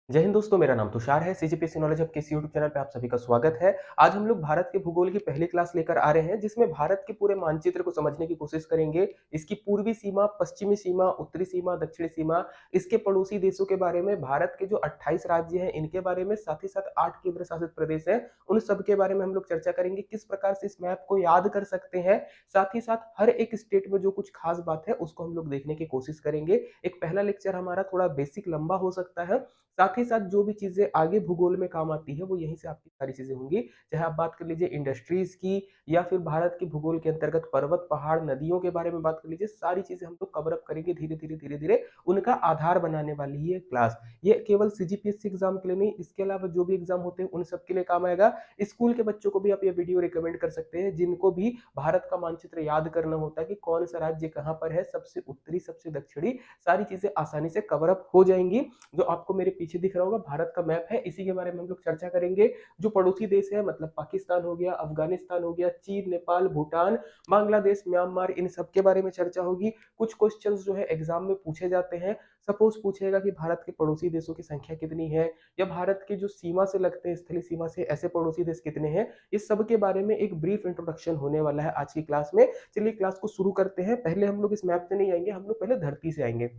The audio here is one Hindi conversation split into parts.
जय हिंद दोस्तों, मेरा नाम तुषार है। सीजीपीएससी नॉलेज हब के इस यूट्यूब चैनल पे आप सभी का स्वागत है। आज हम लोग भारत के भूगोल की पहली क्लास लेकर आ रहे हैं, जिसमें भारत के पूरे मानचित्र को समझने की कोशिश करेंगे। इसकी पूर्वी सीमा, पश्चिमी सीमा, उत्तरी सीमा, दक्षिणी सीमा, इसके पड़ोसी देशों के बारे में, भारत के जो 28 राज्य हैं इनके बारे में, साथ ही साथ 8 केंद्र शासित प्रदेश हैं, उन सब के बारे में हम लोग चर्चा करेंगे। किस प्रकार से इस मैप को याद कर सकते हैं, साथ ही साथ हर एक स्टेट में जो कुछ खास बात है उसको हम लोग देखने की कोशिश करेंगे। एक पहला लेक्चर हमारा थोड़ा बेसिक लंबा हो सकता है। साथ ही साथ जो भी चीजें आगे भूगोल में काम आती है वो यहीं से आपकी सारी चीजें होंगी। चाहे आप बात कर लीजिए इंडस्ट्रीज की, या फिर भारत की भूगोल के अंतर्गत पर्वत, पहाड़, नदियों के बारे में बात कर लीजिए, सारी चीजें हम लोग कवर अप करेंगे धीरे धीरे धीरे धीरे। उनका आधार बनाने वाली ये क्लास, ये केवल सीजीपीएससी एग्जाम के लिए नहीं, इसके अलावा जो भी एग्जाम होते हैं उन सब के लिए काम आएगा। स्कूल के बच्चों को भी आप ये वीडियो रिकमेंड कर सकते हैं, जिनको भी भारत का मानचित्र याद करना होता है कि कौन सा राज्य कहाँ पर है, सबसे उत्तरी, सबसे दक्षिणी, सारी चीजें आसानी से कवर अप हो जाएंगी। जो आपको मेरे पीछे दिख रहा होगा भारत का मैप है, इसी के बारे में हम लोग चर्चा करेंगे। जो पड़ोसी देश है, मतलब पाकिस्तान हो गया, अफगानिस्तान हो गया, चीन, नेपाल, भूटान, बांग्लादेश, म्यांमार, इन सब के बारे में चर्चा होगी। कुछ क्वेश्चंस जो है एग्जाम में पूछे जाते हैं। सपोज पूछेगा कि भारत के पड़ोसी देशों की संख्या कितनी है, या भारत के जो सीमा से लगते हैं, स्थलीय सीमा से, ऐसे पड़ोसी देश कितने हैं। इस सब के बारे में एक ब्रीफ इंट्रोडक्शन होने वाला है आज की क्लास में। चलिए क्लास को शुरू करते हैं। पहले हम लोग इस मैप से नहीं आएंगे, हम लोग पहले धरती से आएंगे।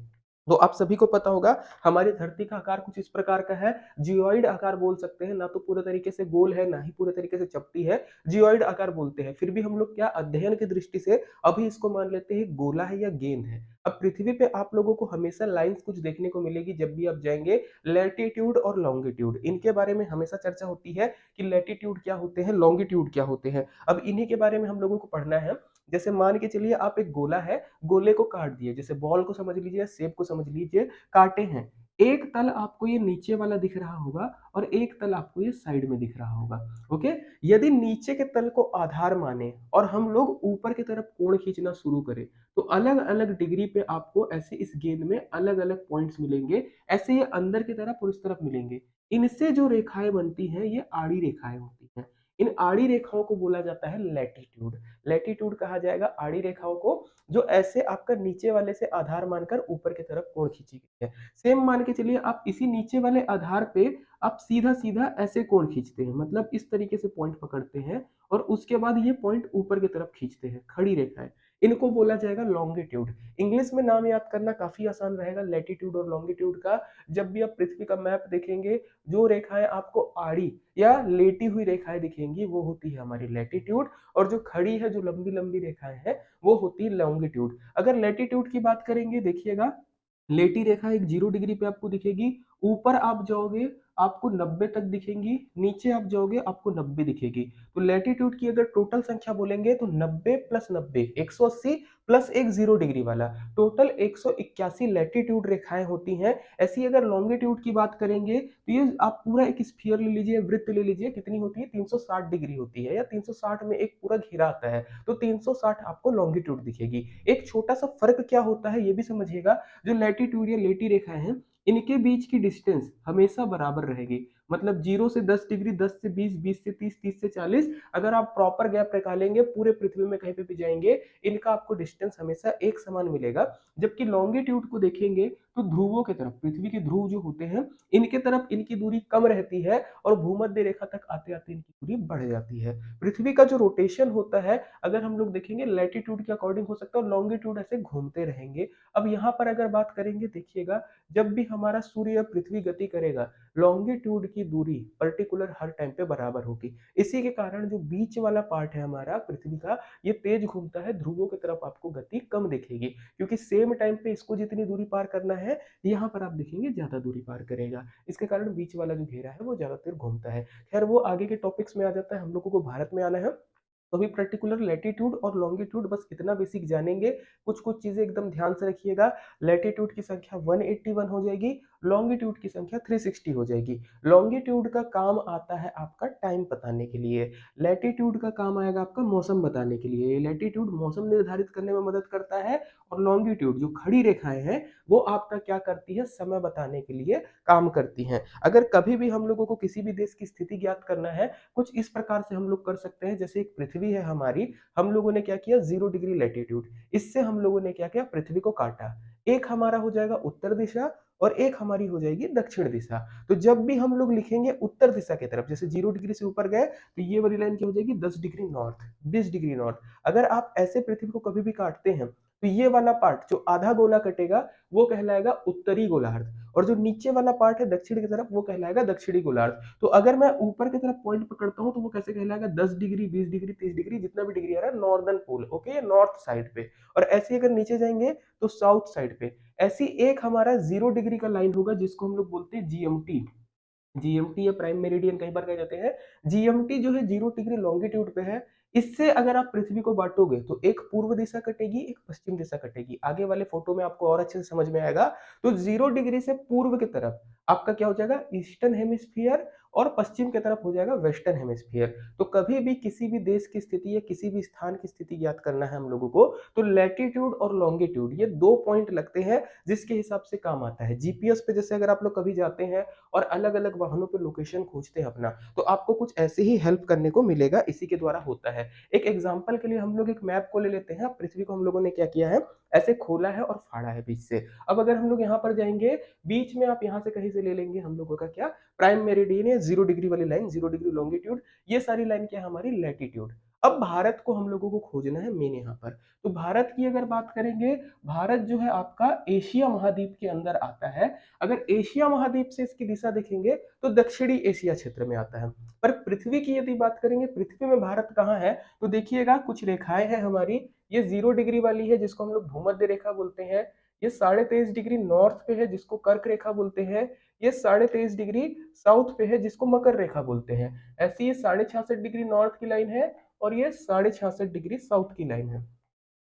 तो आप सभी को पता होगा हमारी धरती का आकार कुछ इस प्रकार का है। जियोइड आकार बोल सकते हैं, ना तो पूरे तरीके से गोल है, ना ही पूरे तरीके से चपटी है। जियोइड आकार बोलते हैं। फिर भी हम लोग क्या अध्ययन की दृष्टि से अभी इसको मान लेते हैं गोला है या गेंद है। अब पृथ्वी पे आप लोगों को हमेशा लाइंस कुछ देखने को मिलेगी जब भी आप जाएंगे। लैटिट्यूड और लॉन्गिट्यूड, इनके बारे में हमेशा चर्चा होती है कि लैटिट्यूड क्या होते हैं, लॉन्गिट्यूड क्या होते हैं। अब इन्हीं के बारे में हम लोगों को पढ़ना है। जैसे मान के चलिए आप एक गोला है, गोले को काट दिए, जैसे बॉल को समझ लीजिए, सेब को समझ लीजिए, काटे हैं। एक तल आपको ये नीचे वाला दिख रहा होगा और एक तल आपको ये साइड में दिख रहा होगा। ओके। यदि नीचे के तल को आधार माने और हम लोग ऊपर की तरफ कोण खींचना शुरू करें, तो अलग अलग डिग्री पे आपको ऐसे इस गेंद में अलग अलग पॉइंट्स मिलेंगे। ऐसे ये अंदर की तरफ और इस तरफ मिलेंगे। इनसे जो रेखाएं बनती हैं ये आड़ी रेखाएं होती हैं। इन आड़ी रेखाओं को बोला जाता है लैटिट्यूड। लैटिट्यूड कहा जाएगा आड़ी रेखाओं को, जो ऐसे आपका नीचे वाले से आधार मानकर ऊपर की तरफ कोण खींची गई है। सेम मान के चलिए आप इसी नीचे वाले आधार पे आप सीधा सीधा ऐसे कोण खींचते हैं, मतलब इस तरीके से पॉइंट पकड़ते हैं और उसके बाद ये पॉइंट ऊपर की तरफ खींचते हैं, खड़ी रेखाएं। इनको बोला जाएगा लॉन्गिट्यूड। इंग्लिश में नाम याद करना काफी आसान रहेगा लैटिट्यूड और लॉन्गिट्यूड का। जब भी आप पृथ्वी का मैप देखेंगे, जो रेखाएं आपको आड़ी या लेटी हुई रेखाएं दिखेंगी वो होती है हमारी लैटिट्यूड, और जो खड़ी है, जो लंबी लंबी रेखाएं हैं, वो होती है लॉन्गिट्यूड। अगर लैटिट्यूड की बात करेंगे, देखिएगा लेटी रेखा एक 0 डिग्री पे आपको दिखेगी। ऊपर आप जाओगे आपको 90 तक दिखेंगी, नीचे आप जाओगे आपको 90 दिखेगी। तो लैटिट्यूड की अगर टोटल संख्या बोलेंगे तो 90 प्लस 90 180 प्लस एक 0 डिग्री वाला, टोटल 181 लैटिट्यूड रेखाएं होती हैं। ऐसी अगर लॉन्गिट्यूड की बात करेंगे तो ये आप पूरा एक स्फीयर ले लीजिए, वृत्त ले लीजिए, कितनी होती है 360 डिग्री होती है, या 360 में एक पूरा घेरा आता है, तो 360 आपको लॉन्गिट्यूड दिखेगी। एक छोटा सा फर्क क्या होता है ये भी समझिएगा। जो लैटिट्यूड या लेटी रेखाएं हैं, इनके बीच की डिस्टेंस हमेशा बराबर रहेगी। मतलब 0 से 10 डिग्री, 10 से 20, 20 से 30, 30 से 40, अगर आप प्रॉपर गैप निकालेंगे पूरे पृथ्वी में कहीं पे भी जाएंगे, इनका आपको डिस्टेंस हमेशा एक समान मिलेगा। जबकि लॉन्गिट्यूड को देखेंगे तो ध्रुवों की तरफ, पृथ्वी के ध्रुव जो होते हैं, इनके तरफ इनकी दूरी कम रहती है और भूमध्य रेखा तक आते आते इनकी दूरी बढ़ जाती है। पृथ्वी का जो रोटेशन होता है, अगर हम लोग देखेंगे लैटिट्यूड के अकॉर्डिंग हो सकता है, और लॉन्गिट्यूड ऐसे घूमते रहेंगे। अब यहाँ पर अगर बात करेंगे, देखिएगा जब भी हमारा सूर्य या पृथ्वी गति करेगा, लॉन्गिट्यूड की दूरी पर्टिकुलर हर टाइम पे बराबर होगी। इसी के कारण जो बीच वाला पार्ट है हमारा पृथ्वी का, ये तेज घूमता है, ध्रुवों की तरफ आपको गति कम दिखेगी, क्योंकि सेम टाइम पे इसको जितनी दूरी पार करना है, यहाँ पर आप देखेंगे ज्यादा दूरी पार करेगा। इसके कारण बीच वाला जो घेरा है वो ज्यादातर घूमता है। खैर वो आगे के टॉपिक्स में आ जाता है, हम लोगों को भारत में आना है। तो अभी पर्टिकुलर लैटिट्यूड और लॉन्गिट्यूड बस इतना बेसिक जानेंगे। कुछ कुछ चीजें एकदम ध्यान से रखिएगा। लैटिट्यूड की संख्या 181 हो जाएगी, लॉन्गिट्यूड की संख्या 360 हो जाएगी। लॉन्गिट्यूड का काम आता है आपका टाइम बताने के लिए, लैटिट्यूड का काम आएगा आपका मौसम बताने के लिए। लैटिट्यूड मौसम निर्धारित करने में मदद करता है, और लॉन्गिट्यूड जो खड़ी रेखाएं हैं वो आपका क्या करती है, समय बताने के लिए काम करती हैं। अगर कभी भी हम लोगों को किसी भी देश की स्थिति ज्ञात करना है, कुछ इस प्रकार से हम लोग कर सकते हैं। जैसे एक पृथ्वी है हमारी, हम लोगों ने क्या किया, 0 डिग्री लैटिट्यूड, इससे हम लोगों ने क्या किया, पृथ्वी को काटा। एक हमारा हो जाएगा उत्तर दिशा, और एक हमारी हो जाएगी दक्षिण दिशा। तो जब भी हम लोग लिखेंगे उत्तर दिशा की तरफ, जैसे 0 डिग्री से ऊपर गए तो ये वाली लाइन क्या हो जाएगी 10 डिग्री नॉर्थ, 20 डिग्री नॉर्थ। अगर आप ऐसे पृथ्वी को कभी भी काटते हैं तो ये वाला पार्ट जो आधा गोला कटेगा वो कहलाएगा उत्तरी गोलार्ध, और जो नीचे वाला पार्ट है दक्षिण की तरफ वो कहलाएगा दक्षिणी गोलार्ध। तो अगर मैं ऊपर की तरफ पॉइंट पकड़ता हूं तो वो कैसे कहलाएगा 10 डिग्री, 20 डिग्री, 30 डिग्री, जितना भी डिग्री आ रहा है नॉर्दर्न पोल, ओके, नॉर्थ साइड पे। और ऐसे अगर नीचे जाएंगे तो साउथ साइड पे। ऐसी एक हमारा 0 डिग्री का लाइन होगा जिसको हम लोग बोलते हैं जीएमटी। जीएमटी या प्राइम मेरिडियन कई बार कह जाते हैं। जीएमटी जो है 0 डिग्री लॉन्गिट्यूड पे है। इससे अगर आप पृथ्वी को बांटोगे तो एक पूर्व दिशा कटेगी, एक पश्चिम दिशा कटेगी। आगे वाले फोटो में आपको और अच्छे से समझ में आएगा। तो 0 डिग्री से पूर्व की तरफ आपका क्या हो जाएगा ईस्टर्न हेमिस्फीयर, और पश्चिम की तरफ हो जाएगा वेस्टर्न हेमिस्फीयर। तो कभी भी किसी भी देश की स्थिति या किसी भी स्थान की स्थिति ज्ञात करना है हम लोगों को, तो लैटिट्यूड और लॉन्गिट्यूड ये दो पॉइंट लगते हैं जिसके हिसाब से काम आता है। जीपीएस पे जैसे अगर आप लोग कभी जाते हैं और अलग अलग वाहनों पे लोकेशन खोजते हैं अपना, तो आपको कुछ ऐसे ही हेल्प करने को मिलेगा, इसी के द्वारा होता है। एक एग्जांपल के लिए हम लोग एक मैप को ले लेते हैं। पृथ्वी को हम लोगों ने क्या किया है, ऐसे खोला है और फाड़ा है बीच से। अब अगर हम लोग यहाँ पर जाएंगे, बीच में आप यहाँ से कहीं से ले लेंगे हम लोगों का क्या प्राइम मेरिडियन या 0 डिग्री वाली लाइन, 0 डिग्री लॉन्गिट्यूड, ये सारी लाइन क्या है हमारी लैटिट्यूड। अब भारत को हम लोगों को खोजना है मेन यहाँ पर। तो भारत की अगर बात करेंगे, भारत जो है आपका एशिया महाद्वीप के अंदर आता है। अगर एशिया महाद्वीप से इसकी दिशा देखेंगे तो दक्षिणी एशिया क्षेत्र में आता है। पर पृथ्वी की यदि बात करेंगे, पृथ्वी में भारत कहाँ है, तो देखिएगा कुछ रेखाएं हैं हमारी। ये 0 डिग्री वाली है जिसको हम लोग भूमध्य रेखा बोलते हैं। ये 23.5 डिग्री नॉर्थ पे है जिसको कर्क रेखा बोलते हैं। ये 23.5 डिग्री साउथ पे है जिसको मकर रेखा बोलते हैं। ऐसी ये 66.5 डिग्री नॉर्थ की लाइन है और ये 66.5 डिग्री साउथ की लाइन है।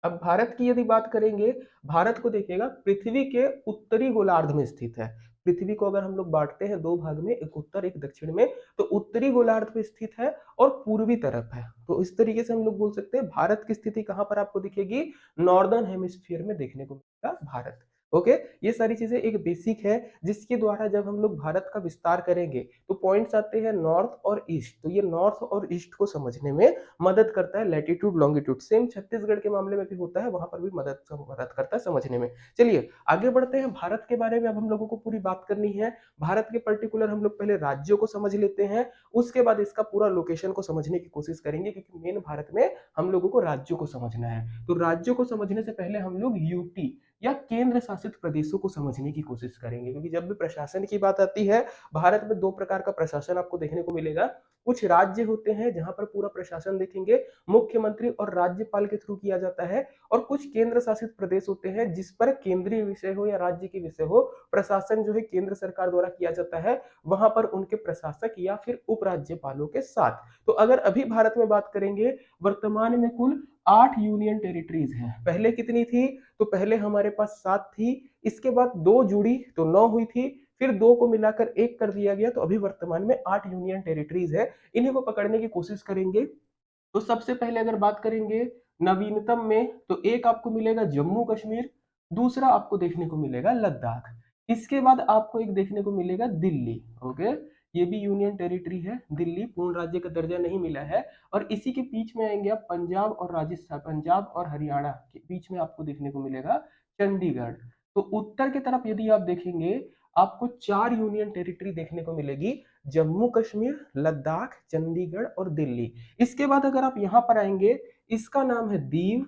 अब भारत की यदि बात करेंगे, भारत को देखिएगा पृथ्वी के उत्तरी गोलार्ध में स्थित है। पृथ्वी को अगर हम लोग बांटते हैं दो भाग में, एक उत्तर एक दक्षिण में, तो उत्तरी गोलार्ध पे स्थित है और पूर्वी तरफ है। तो इस तरीके से हम लोग बोल सकते हैं भारत की स्थिति कहां पर आपको दिखेगी, नॉर्दर्न हेमिस्फीयर में देखने को मिलेगा भारत। ओके, ये सारी चीजें एक बेसिक है जिसके द्वारा जब हम लोग भारत का विस्तार करेंगे तो पॉइंट्स आते हैं नॉर्थ और ईस्ट। तो ये नॉर्थ और ईस्ट को समझने में मदद करता है लैटिट्यूड लॉन्गिट्यूड। सेम छत्तीसगढ़ के मामले में भी होता है, वहां पर भी मदद करता है समझने में। चलिए आगे बढ़ते हैं। भारत के बारे में अब हम लोगों को पूरी बात करनी है। भारत के पर्टिकुलर हम लोग पहले राज्यों को समझ लेते हैं, उसके बाद इसका पूरा लोकेशन को समझने की कोशिश करेंगे, क्योंकि मेन भारत में हम लोगों को राज्यों को समझना है। तो राज्यों को समझने से पहले हम लोग यूटी या केंद्र शासित प्रदेशों को समझने की कोशिश करेंगे, क्योंकि जब भी प्रशासन की बात आती है, भारत में दो प्रकार का प्रशासन आपको देखने को मिलेगा। कुछ राज्य होते हैं जहां पर पूरा प्रशासन देखेंगे मुख्यमंत्री और राज्यपाल के थ्रू किया जाता है, और कुछ केंद्र शासित प्रदेश होते हैं जिस पर केंद्रीय विषय हो या राज्य के विषय हो, प्रशासन जो है केंद्र सरकार द्वारा किया जाता है, वहां पर उनके प्रशासक या फिर उपराज्यपालों के साथ। तो अगर अभी भारत में बात करेंगे, वर्तमान में कुल 8 यूनियन टेरिटरीज हैं। पहले कितनी थी, तो पहले हमारे पास 7 थी, इसके बाद 2 जुड़ी तो 9 हुई थी, फिर 2 को मिलाकर 1 कर दिया गया, तो अभी वर्तमान में 8 यूनियन टेरिटरीज है। इन्हीं को पकड़ने की कोशिश करेंगे। तो सबसे पहले अगर बात करेंगे नवीनतम में, तो एक आपको मिलेगा जम्मू कश्मीर, दूसरा आपको देखने को मिलेगा लद्दाख, इसके बाद आपको एक देखने को मिलेगा दिल्ली। ओके, ये भी यूनियन टेरिटरी है, दिल्ली पूर्ण राज्य का दर्जा नहीं मिला है। और इसी के बीच में आएंगे आप पंजाब और राजस्थान, पंजाब और हरियाणा के बीच में आपको देखने को मिलेगा चंडीगढ़। तो उत्तर की तरफ यदि आप देखेंगे, आपको 4 यूनियन टेरिटरी देखने को मिलेगी, जम्मू कश्मीर, लद्दाख, चंडीगढ़ और दिल्ली। इसके बाद अगर आप यहां पर आएंगे, इसका नाम है दीव,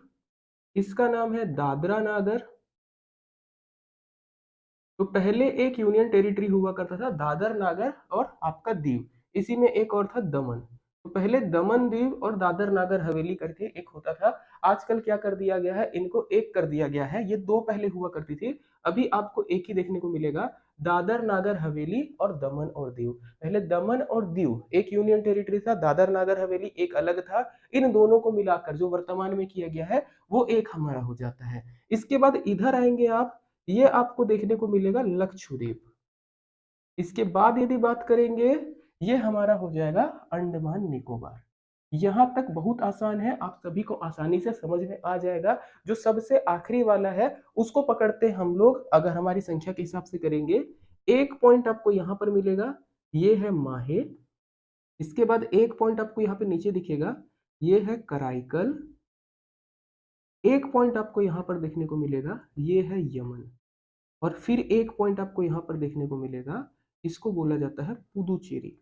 इसका नाम है दादरा नागर। तो पहले एक यूनियन टेरिटरी हुआ करता था दादर नागर और आपका दीव, इसी में एक और था दमन। तो पहले दमन दीव और दादर नागर हवेली करके एक होता था। आजकल क्या कर दिया गया है, इनको एक कर दिया गया है। ये दो पहले हुआ करती थी, अभी आपको एक ही देखने को मिलेगा, दादर नागर हवेली और दमन और दीव। पहले दमन और दीव एक यूनियन टेरिटरी था, दादर नागर हवेली एक अलग था। इन दोनों को मिलाकर जो वर्तमान में किया गया है वो एक हमारा हो जाता है। इसके बाद इधर आएंगे आप, ये आपको देखने को मिलेगा लक्षद्वीप। इसके बाद यदि बात करेंगे, ये हमारा हो जाएगा अंडमान निकोबार। यहां तक बहुत आसान है, आप सभी को आसानी से समझ में आ जाएगा। जो सबसे आखिरी वाला है उसको पकड़ते हैं हम लोग, अगर हमारी संख्या के हिसाब से करेंगे। एक पॉइंट आपको यहां पर मिलेगा, ये है माहे। इसके बाद एक पॉइंट आपको यहाँ पे नीचे दिखेगा, ये है कराईकल। एक पॉइंट आपको यहाँ पर देखने को मिलेगा, ये है यमन। और फिर एक पॉइंट आपको यहाँ पर देखने को मिलेगा, इसको बोला जाता है पुदुचेरी।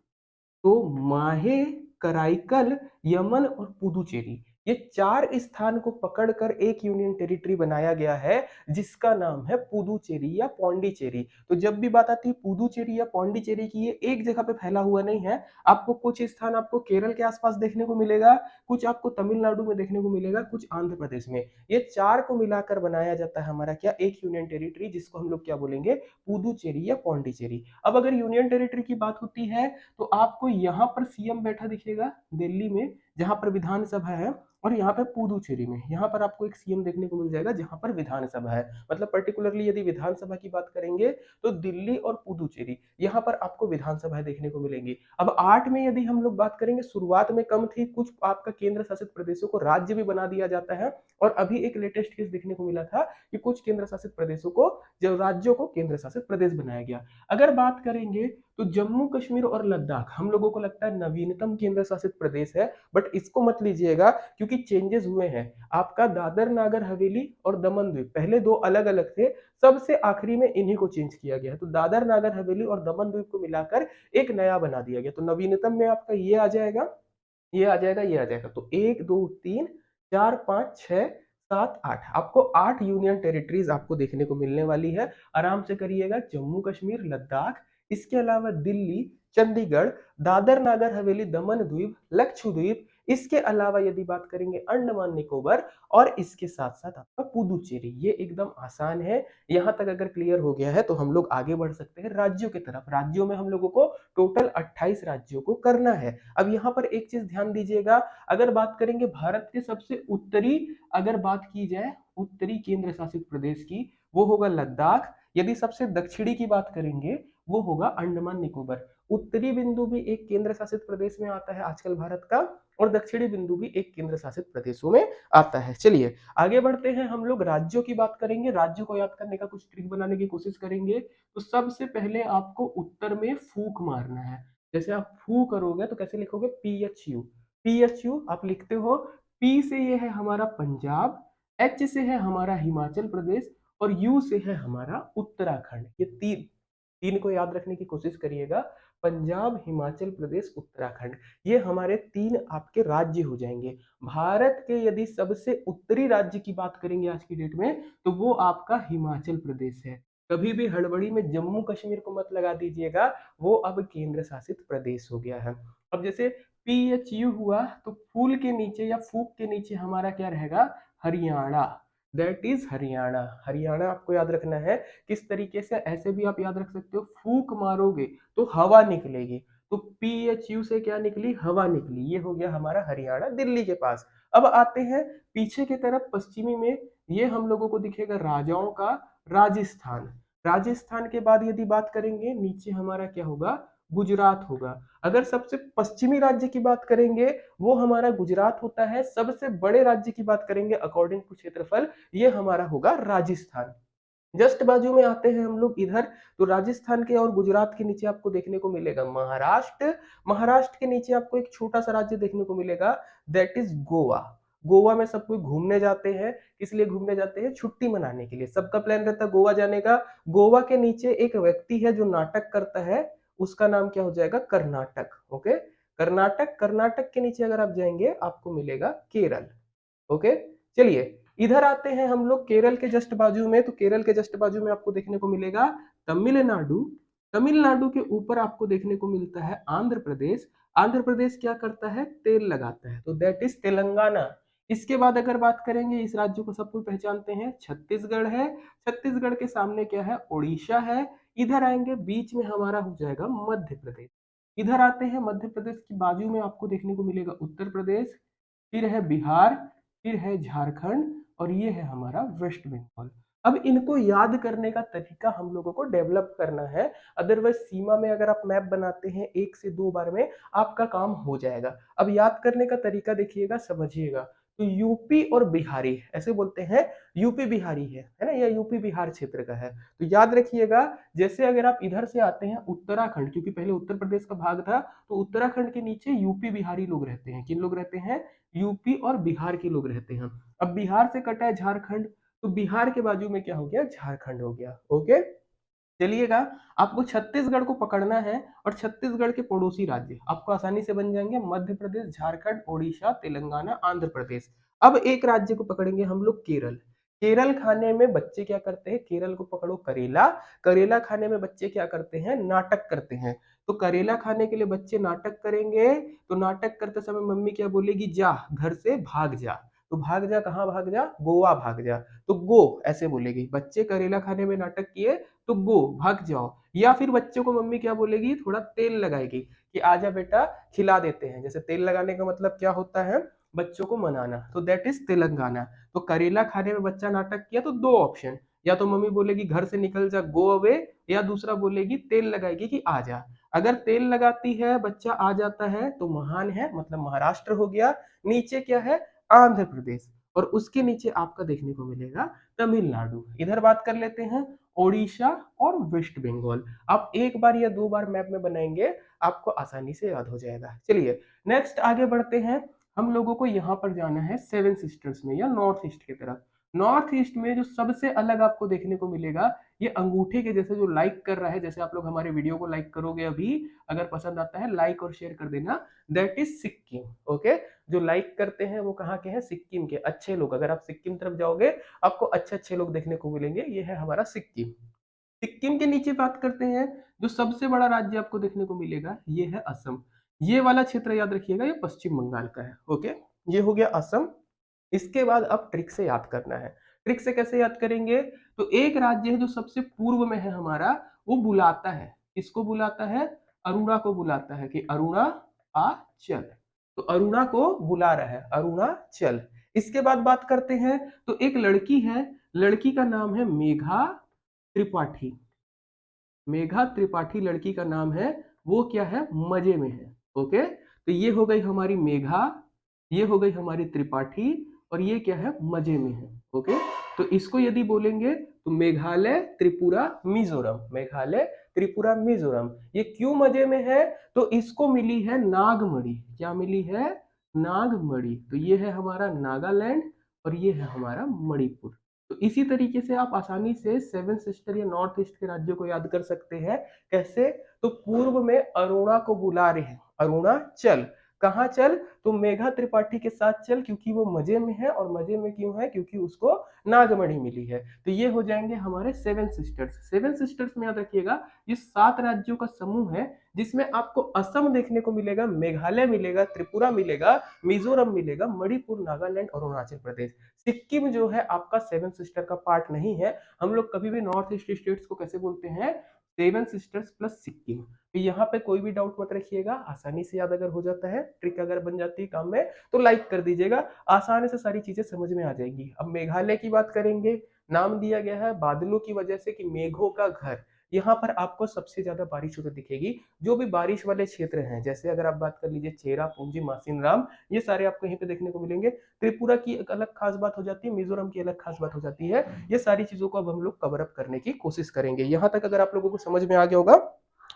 तो माहे, कराईकल, यमन और पुदुचेरी, ये चार स्थान को पकड़कर एक यूनियन टेरिटरी बनाया गया है जिसका नाम है पुदुचेरी या पौंडीचेरी। तो जब भी बात आती है पुदुचेरी या पौंडीचेरी की, ये एक जगह पे फैला हुआ नहीं है। आपको कुछ स्थान आपको केरल के आसपास देखने को मिलेगा, कुछ आपको तमिलनाडु में देखने को मिलेगा, कुछ आंध्र प्रदेश में। ये चार को मिलाकर बनाया जाता है हमारा क्या, एक यूनियन टेरिटरी, जिसको हम लोग क्या बोलेंगे, पुदुचेरी या पौंडीचेरी। अब अगर यूनियन टेरिटरी की बात होती है तो आपको यहाँ पर सीएम बैठा दिखेगा दिल्ली में, जहां पर विधानसभा है, और यहाँ पे पुदुचेरी में यहाँ पर आपको एक सीएम देखने को मिल जाएगा जहां पर विधानसभा है। मतलब पर्टिकुलरली यदि विधानसभा की बात करेंगे तो दिल्ली और पुदुचेरी, यहाँ पर आपको विधानसभा देखने को मिलेंगी। अब 8 में यदि हम लोग बात करेंगे, शुरुआत में कम थी, कुछ आपका केंद्र शासित प्रदेशों को राज्य भी बना दिया जाता है, और अभी एक लेटेस्ट केस देखने को मिला था कि कुछ केंद्र शासित प्रदेशों को, जो राज्यों को केंद्र शासित प्रदेश बनाया गया। अगर बात करेंगे तो जम्मू कश्मीर और लद्दाख हम लोगों को लगता है नवीनतम केंद्र शासित प्रदेश है, बट इसको मत लीजिएगा क्योंकि चेंजेस हुए हैं। आपका दादर नागर हवेली और दमन द्वीप पहले दो अलग अलग थे, सबसे आखिरी में इन्हीं को चेंज किया गया है। तो दादर नागर हवेली और दमन द्वीप को मिलाकर एक नया बना दिया गया। तो नवीनतम में आपका ये आ जाएगा, ये आ जाएगा, ये आ जाएगा। तो 1 2 3 4 5 6 7 8, आपको 8 यूनियन टेरिटरीज आपको देखने को मिलने वाली है। आराम से करिएगा, जम्मू कश्मीर, लद्दाख, इसके अलावा दिल्ली, चंडीगढ़, दादर नागर हवेली, दमन द्वीप, लक्षद्वीप, इसके अलावा यदि बात करेंगे अंडमान निकोबार, और इसके साथ साथ आपका पुदुचेरी। ये एकदम आसान है। यहां तक अगर क्लियर हो गया है तो हम लोग आगे बढ़ सकते हैं राज्यों की तरफ। राज्यों में हम लोगों को टोटल 28 राज्यों को करना है। अब यहाँ पर एक चीज ध्यान दीजिएगा, अगर बात करेंगे भारत के सबसे उत्तरी, अगर बात की जाए उत्तरी केंद्र शासित प्रदेश की, वो होगा लद्दाख। यदि सबसे दक्षिणी की बात करेंगे वो होगा अंडमान निकोबार। उत्तरी बिंदु भी एक केंद्र शासित प्रदेश में आता है आजकल भारत का, और दक्षिणी बिंदु भी एक केंद्र शासित प्रदेशों में आता है। चलिए आगे बढ़ते हैं, हम लोग राज्यों की बात करेंगे। राज्यों को याद करने का कुछ ट्रिक बनाने की कोशिश करेंगे। तो सबसे पहले आपको उत्तर में फूक मारना है। जैसे आप फू करोगे तो कैसे लिखोगे, PHU। PHU आप लिखते हो, P से ये है हमारा पंजाब, H से है हमारा हिमाचल प्रदेश, और U से है हमारा उत्तराखंड। ये तीन तीन को याद रखने की कोशिश करिएगा, पंजाब, हिमाचल प्रदेश, उत्तराखंड, ये हमारे तीन आपके राज्य हो जाएंगे। भारत के यदि सबसे उत्तरी राज्य की बात करेंगे आज की डेट में, तो वो आपका हिमाचल प्रदेश है। कभी भी हड़बड़ी में जम्मू कश्मीर को मत लगा दीजिएगा, वो अब केंद्र शासित प्रदेश हो गया है। अब जैसे PHU हुआ, तो फूल के नीचे या फूक के नीचे हमारा क्या रहेगा, हरियाणा। That is Haryana. हरियाणा आपको याद रखना है। किस तरीके से, ऐसे भी आप याद रख सकते हो, फूक मारोगे तो हवा निकलेगी। तो PHU से क्या निकली, हवा निकली। ये हो गया हमारा हरियाणा, दिल्ली के पास। अब आते हैं पीछे की तरफ पश्चिमी में, ये हम लोगों को दिखेगा राजाओं का राजस्थान। राजस्थान के बाद यदि बात करेंगे नीचे हमारा क्या होगा, गुजरात होगा। अगर सबसे पश्चिमी राज्य की बात करेंगे वो हमारा गुजरात होता है। सबसे बड़े राज्य की बात करेंगे अकॉर्डिंग टू क्षेत्रफल, ये हमारा होगा राजस्थान। जस्ट बाजू में आते हैं हम लोग इधर, तो राजस्थान के और गुजरात के नीचे आपको देखने को मिलेगा महाराष्ट्र। महाराष्ट्र के नीचे आपको एक छोटा सा राज्य देखने को मिलेगा, दैट इज गोवा। गोवा में सब कोई घूमने जाते हैं, किस लिए घूमने जाते हैं, छुट्टी मनाने के लिए। सबका प्लान रहता है गोवा जाने का। गोवा के नीचे एक व्यक्ति है जो नाटक करता है, उसका नाम क्या हो जाएगा, कर्नाटक। ओके, कर्नाटक। कर्नाटक के नीचे अगर आप जाएंगे आपको मिलेगा केरल। ओके, चलिए इधर आते हैं हम लोग केरल के जस्ट बाजू में। तो केरल के जस्ट बाजू में आपको देखने को मिलेगा तमिलनाडु। तमिलनाडु के ऊपर आपको देखने को मिलता है आंध्र प्रदेश। आंध्र प्रदेश क्या करता है, तेल लगाता है, तो दैट इज तेलंगाना। इसके बाद अगर बात करेंगे, इस राज्य को सब कोई पहचानते हैं, छत्तीसगढ़ है। छत्तीसगढ़ के सामने क्या है, उड़ीसा है। इधर आएंगे बीच में हमारा हो जाएगा मध्य प्रदेश। इधर आते हैं मध्य प्रदेश की बाजू में आपको देखने को मिलेगा उत्तर प्रदेश, फिर है बिहार, फिर है झारखंड, और ये है हमारा वेस्ट बंगाल। अब इनको याद करने का तरीका हम लोगों को डेवलप करना है, अदरवाइज सीमा में अगर आप मैप बनाते हैं 1 से 2 बार में आपका काम हो जाएगा। अब याद करने का तरीका देखिएगा, समझिएगा। तो यूपी और बिहारी ऐसे बोलते हैं, यूपी बिहारी है ना, या यूपी बिहार क्षेत्र का है। तो याद रखिएगा, जैसे अगर आप इधर से आते हैं उत्तराखंड, क्योंकि पहले उत्तर प्रदेश का भाग था, तो उत्तराखंड के नीचे यूपी बिहारी लोग रहते हैं। किन लोग रहते हैं, यूपी और बिहार के लोग रहते हैं। अब बिहार से कटा है झारखंड, तो बिहार के बाजू में क्या हो गया, झारखंड हो गया। ओके, चलिएगा, आपको छत्तीसगढ़ को पकड़ना है और छत्तीसगढ़ के पड़ोसी राज्य आपको आसानी से बन जाएंगे, मध्य प्रदेश, झारखंड, ओडिशा, तेलंगाना, आंध्र प्रदेश। अब एक राज्य को पकड़ेंगे हम लोग, केरल। केरल खाने में बच्चे क्या करते हैं, केरल को पकड़ो, करेला। करेला खाने में बच्चे क्या करते हैं, नाटक करते हैं। तो करेला खाने के लिए बच्चे नाटक करेंगे, तो नाटक करते समय मम्मी क्या बोलेगी, जा घर से भाग जा। तो भाग जा, कहाँ भाग जा, गोवा भाग जा। तो गो ऐसे बोलेगी, बच्चे करेला खाने में नाटक किए तो गो भाग जाओ। या फिर बच्चों को मम्मी क्या बोलेगी, थोड़ा तेल लगाएगी कि आजा बेटा खिला देते हैं। जैसे तेल लगाने का मतलब क्या होता है, बच्चों को मनाना। तो दैट इज तेलंगाना। तो करेला खाने में बच्चा नाटक किया तो दो ऑप्शन, या तो मम्मी बोलेगी घर से निकल जा, गो अवे, या दूसरा बोलेगी तेल लगाएगी कि आ जा। अगर तेल लगाती है, बच्चा आ जाता है तो महान है, मतलब महाराष्ट्र हो गया। नीचे क्या है, आंध्र प्रदेश। और उसके नीचे आपका देखने को मिलेगा तमिलनाडु। इधर बात कर लेते हैं ओडिशा और वेस्ट बंगाल। आप एक बार या दो बार मैप में बनाएंगे, आपको आसानी से याद हो जाएगा। चलिए नेक्स्ट आगे बढ़ते हैं। हम लोगों को यहाँ पर जाना है सेवन सिस्टर्स में या नॉर्थ ईस्ट की तरफ। नॉर्थ ईस्ट में जो सबसे अलग आपको देखने को मिलेगा, ये अंगूठे के जैसे जो लाइक कर रहा है, जैसे आप लोग हमारे वीडियो को लाइक करोगे अभी, अगर पसंद आता है लाइक और शेयर कर देना। That is Sikkim. ओके, जो लाइक करते हैं वो कहाँ के हैं, सिक्किम के। अच्छे लोग, अगर आप सिक्किम तरफ जाओगे आपको अच्छे अच्छे लोग देखने को मिलेंगे। ये है हमारा सिक्किम। सिक्किम के नीचे बात करते हैं, जो सबसे बड़ा राज्य आपको देखने को मिलेगा ये है असम। ये वाला क्षेत्र याद रखिएगा, ये पश्चिम बंगाल का है। ओके, ये हो गया असम। इसके बाद अब ट्रिक से याद करना है। ट्रिक से कैसे याद करेंगे, तो एक राज्य है जो सबसे पूर्व में है हमारा, वो बुलाता है, किसको बुलाता है, अरुणा को बुलाता है कि अरुणा आ चल। तो अरुणा को बुला रहा है, अरुणा चल। इसके बाद बात करते हैं, तो एक लड़की है, लड़की का नाम है मेघा त्रिपाठी। मेघा त्रिपाठी लड़की का नाम है, वो क्या है, मजे में है। ओके, तो ये हो गई हमारी मेघा, ये हो गई हमारी त्रिपाठी, और ये क्या है, मजे में है। ओके, तो इसको यदि बोलेंगे तो मेघालय त्रिपुरा मिजोरम, मेघालय त्रिपुरा मिजोरम। ये क्यों मजे में है, तो इसको मिली है नागमणि। क्या मिली है, नागमणि। तो ये है हमारा नागालैंड और ये है हमारा मणिपुर। तो इसी तरीके से आप आसानी से सेवन सिस्टर या नॉर्थ ईस्ट के राज्यों को याद कर सकते हैं। कैसे, तो पूर्व में अरुणा को बुला रहे हैं, अरुणा चल। कहाँ चल, तो मेघा त्रिपाठी के साथ चल, क्योंकि वो मजे में है। और मजे में क्यों है, क्योंकि उसको नागमणि मिली है। तो ये हो जाएंगे हमारे सेवन सिस्टर्स। सेवन सिस्टर्स में याद रखिएगा, ये 7 राज्यों का समूह है, जिसमें आपको असम देखने को मिलेगा, मेघालय मिलेगा, त्रिपुरा मिलेगा, मिजोरम मिलेगा, मणिपुर, नागालैंड और अरुणाचल प्रदेश। सिक्किम जो है आपका सेवन सिस्टर का पार्ट नहीं है। हम लोग कभी भी नॉर्थ ईस्ट स्टेट्स को कैसे बोलते हैं, सेवन सिस्टर्स प्लस सिक्किम। तो यहाँ पे कोई भी डाउट मत रखिएगा, आसानी से याद अगर हो जाता है, ट्रिक अगर बन जाती है काम में, तो लाइक कर दीजिएगा। आसानी से सारी चीजें समझ में आ जाएगी। अब मेघालय की बात करेंगे, नाम दिया गया है बादलों की वजह से कि मेघों का घर। यहाँ पर आपको सबसे ज्यादा बारिश होती दिखेगी। जो भी बारिश वाले क्षेत्र हैं, जैसे अगर आप बात कर लीजिए चेरा पूंजी मासिनराम, ये सारे आपको यहीं पे देखने को मिलेंगे। त्रिपुरा की एक अलग खास बात हो जाती है, मिजोरम की अलग खास बात हो जाती है। ये सारी चीजों को अब हम लोग कवर अप करने की कोशिश करेंगे। यहाँ तक अगर आप लोगों को समझ में आ गया होगा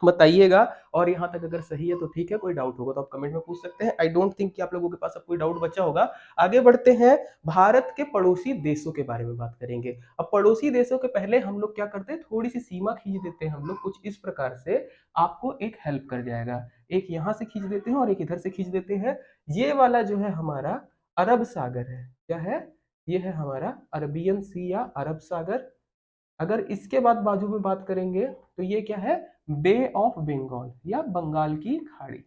बताइएगा, और यहाँ तक अगर सही है तो ठीक है, कोई डाउट होगा तो आप कमेंट में पूछ सकते हैं। आई डोंट थिंक कि आप लोगों के पास अब कोई डाउट बचा होगा। आगे बढ़ते हैं, भारत के पड़ोसी देशों के बारे में बात करेंगे। अब पड़ोसी देशों के पहले हम लोग क्या करते हैं, थोड़ी सी सीमा खींच देते हैं हम लोग कुछ इस प्रकार से, आपको एक हेल्प कर जाएगा। एक यहाँ से खींच देते हैं और एक इधर से खींच देते हैं। ये वाला जो है हमारा अरब सागर है, क्या है, ये है हमारा अरबियन सी या अरब सागर। अगर इसके बाद बाजू में बात करेंगे तो ये क्या है, बे ऑफ बंगाल या बंगाल की खाड़ी।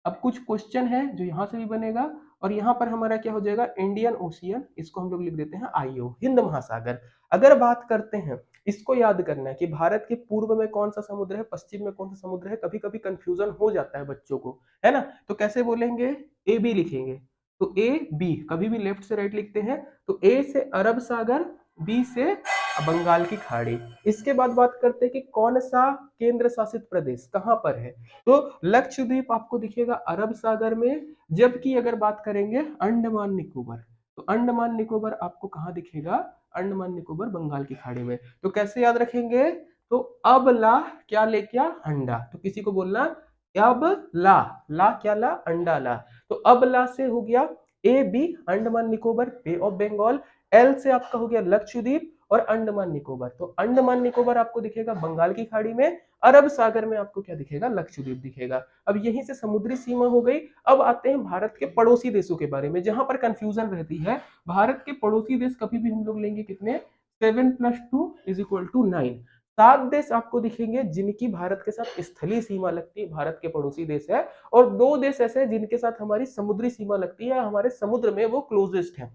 अब कुछ क्वेश्चन है जो यहां से भी बनेगा, और यहां पर हमारा क्या हो जाएगा, इंडियन ओशियन, इसको हम लोग लिख देते हैं आईओ, हिंद महासागर। अगर बात करते हैं, इसको याद करना है कि भारत के पूर्व में कौन सा समुद्र है, पश्चिम में कौन सा समुद्र है, कभी कभी कंफ्यूजन हो जाता है बच्चों को, है ना। तो कैसे बोलेंगे, ए बी लिखेंगे। तो ए बी, कभी भी लेफ्ट से राइट लिखते हैं। तो ए से अरब सागर, बी से बंगाल की खाड़ी। इसके बाद बात करते हैं कि कौन सा केंद्र शासित प्रदेश कहां पर है, तो लक्षद्वीप आपको दिखेगा अरब सागर में। जबकि अगर बात करेंगे अंडमान निकोबार, तो अंडमान निकोबार आपको कहां दिखेगा, अंडमान निकोबार बंगाल की खाड़ी में। तो कैसे याद रखेंगे, तो अब ला क्या ले क्या, अंडा। तो किसी को बोलना अब ला, ला क्या ला, अंडा ला। तो अब ला से हो गया A B, Andaman Nicobar, bay of Bengal. L से आपका हो गया लक्षद्वीप और अंडमान निकोबार। तो अंडमान निकोबार आपको दिखेगा बंगाल की खाड़ी में, अरब सागर में आपको क्या दिखेगा, लक्षद्वीप दिखेगा। अब यहीं से समुद्री सीमा हो गई। अब आते हैं भारत के पड़ोसी देशों के बारे में, जहां पर कंफ्यूजन रहती है। भारत के पड़ोसी देश कभी भी हम लोग लेंगे कितने, 7+2 = 9। 7 देश आपको दिखेंगे जिनकी भारत के साथ स्थलीय सीमा लगती है, भारत के पड़ोसी देश है। और 2 देश ऐसे हैं जिनके साथ हमारी समुद्री सीमा लगती है, हमारे समुद्र में वो क्लोजेस्ट है।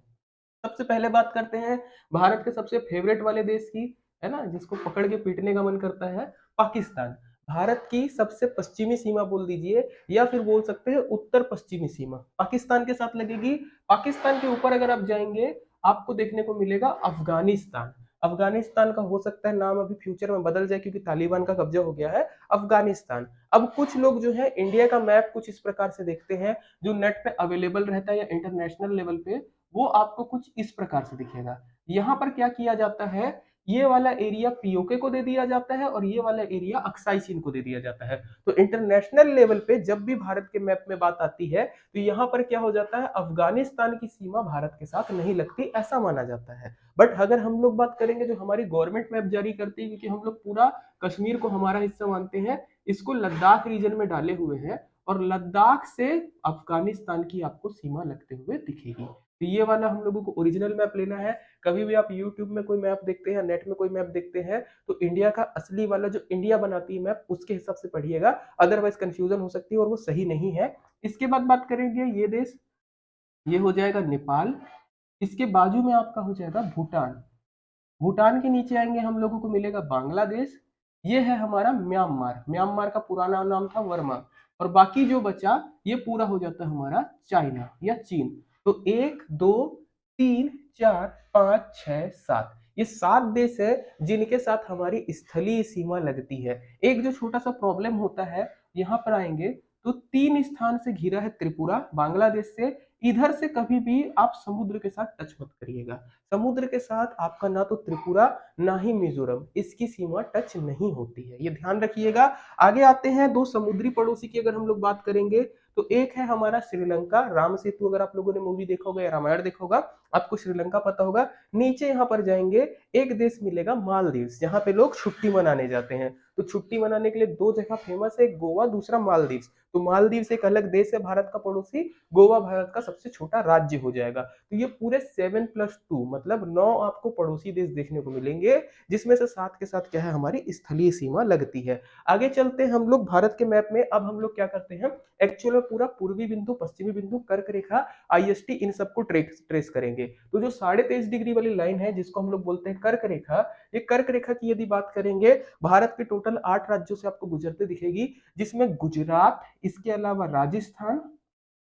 सबसे पहले बात करते हैं भारत के सबसे फेवरेट वाले देश की, है ना, जिसको पकड़ के पीटने का मन करता है, पाकिस्तान। भारत की सबसे पश्चिमी सीमा बोल दीजिए, या फिर बोल सकते हैं उत्तर पश्चिमी सीमा पाकिस्तान के साथ लगेगी। पाकिस्तान के ऊपर अगर आप जाएंगे, आपको देखने को मिलेगा अफगानिस्तान। अफगानिस्तान का हो सकता है नाम अभी फ्यूचर में बदल जाए, क्योंकि तालिबान का कब्जा हो गया है। अफगानिस्तान। अब कुछ लोग जो है इंडिया का मैप कुछ इस प्रकार से देखते हैं, जो नेट पे अवेलेबल रहता है या इंटरनेशनल लेवल पे, वो आपको कुछ इस प्रकार से दिखेगा। यहाँ पर क्या किया जाता है, ये वाला एरिया पीओके को दे दिया जाता है और ये वाला एरिया अक्साई चीन को दे दिया जाता है। तो इंटरनेशनल लेवल पे जब भी भारत के मैप में बात आती है, तो यहाँ पर क्या हो जाता है, अफगानिस्तान की सीमा भारत के साथ नहीं लगती, ऐसा माना जाता है। बट अगर हम लोग बात करेंगे, जो हमारी गवर्नमेंट मैप जारी करती है, क्योंकि हम लोग पूरा कश्मीर को हमारा हिस्सा मानते हैं, इसको लद्दाख रीजन में डाले हुए हैं, और लद्दाख से अफगानिस्तान की आपको सीमा लगते हुए दिखेगी। तो ये वाला हम लोगों को ओरिजिनल मैप लेना है। कभी भी आप यूट्यूब में कोई मैप देखते हैं, नेट में कोई मैप देखते हैं, तो इंडिया का असली वाला जो इंडिया बनाती है मैप, उसके हिसाब से पढ़िएगा, अदरवाइज कंफ्यूजन हो सकती है और वो सही नहीं है। इसके बाद बात करेंगे ये देश, ये हो जाएगा नेपाल। इसके बाजू में आपका हो जाएगा भूटान। भूटान के नीचे आएंगे हम लोगों को मिलेगा बांग्लादेश। ये है हमारा म्यांमार। म्यांमार का पुराना नाम था वर्मा। और बाकी जो बचा, ये पूरा हो जाता है हमारा चाइना या चीन। तो 1, 2, 3, 4, 5, 6, 7, ये 7 देश है जिनके साथ हमारी स्थलीय सीमा लगती है। एक जो छोटा सा प्रॉब्लम होता है, यहाँ पर आएंगे तो 3 स्थान से घिरा है त्रिपुरा बांग्लादेश से। इधर से कभी भी आप समुद्र के साथ टच मत करिएगा। समुद्र के साथ आपका ना तो त्रिपुरा ना ही मिजोरम, इसकी सीमा टच नहीं होती है, ये ध्यान रखिएगा। आगे आते हैं दो समुद्री पड़ोसी की अगर हम लोग बात करेंगे, तो एक है हमारा श्रीलंका। राम सेतु अगर आप लोगों ने मूवी देखा होगा या रामायण देखा होगा, आपको श्रीलंका पता होगा। नीचे यहाँ पर जाएंगे, एक देश मिलेगा मालदीव, जहाँ पे लोग छुट्टी मनाने जाते हैं। तो छुट्टी मनाने के लिए 2 जगह फेमस है, एक गोवा, दूसरा मालदीव। तो मालदीव एक अलग देश है भारत का पड़ोसी, गोवा भारत का सबसे छोटा राज्य हो जाएगा। तो ये पूरे 7+2 मतलब 9 आपको पड़ोसी देश देखने को मिलेंगे, जिसमें से 7 के साथ क्या है, हमारी स्थलीय सीमा लगती है। आगे चलते हैं हम लोग भारत के मैप में। अब हम लोग क्या करते हैं, एक्चुअल में पूरा पूर्वी बिंदु, पश्चिमी बिंदु, कर्क रेखा, आईएसटी, इन सबको ट्रेस करेंगे। तो जो 23.5 डिग्री वाली लाइन है, जिसको हम लोग बोलते हैं कर्क रेखा, ये कर्क रेखा की यदि बात करेंगे, भारत के टोटल 8 राज्यों से आपको गुजरते दिखेगी, जिसमें गुजरात, इसके अलावा राजस्थान,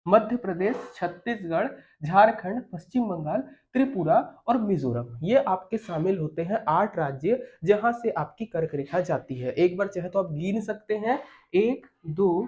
मध्य प्रदेश, छत्तीसगढ़, झारखंड, पश्चिम बंगाल, त्रिपुरा और मिजोरम, ये आपके शामिल होते हैं 8 राज्य, जहां से आपकी कर्क रेखा जाती है। एक बार चाहे तो आप गिन सकते हैं, 1, 2,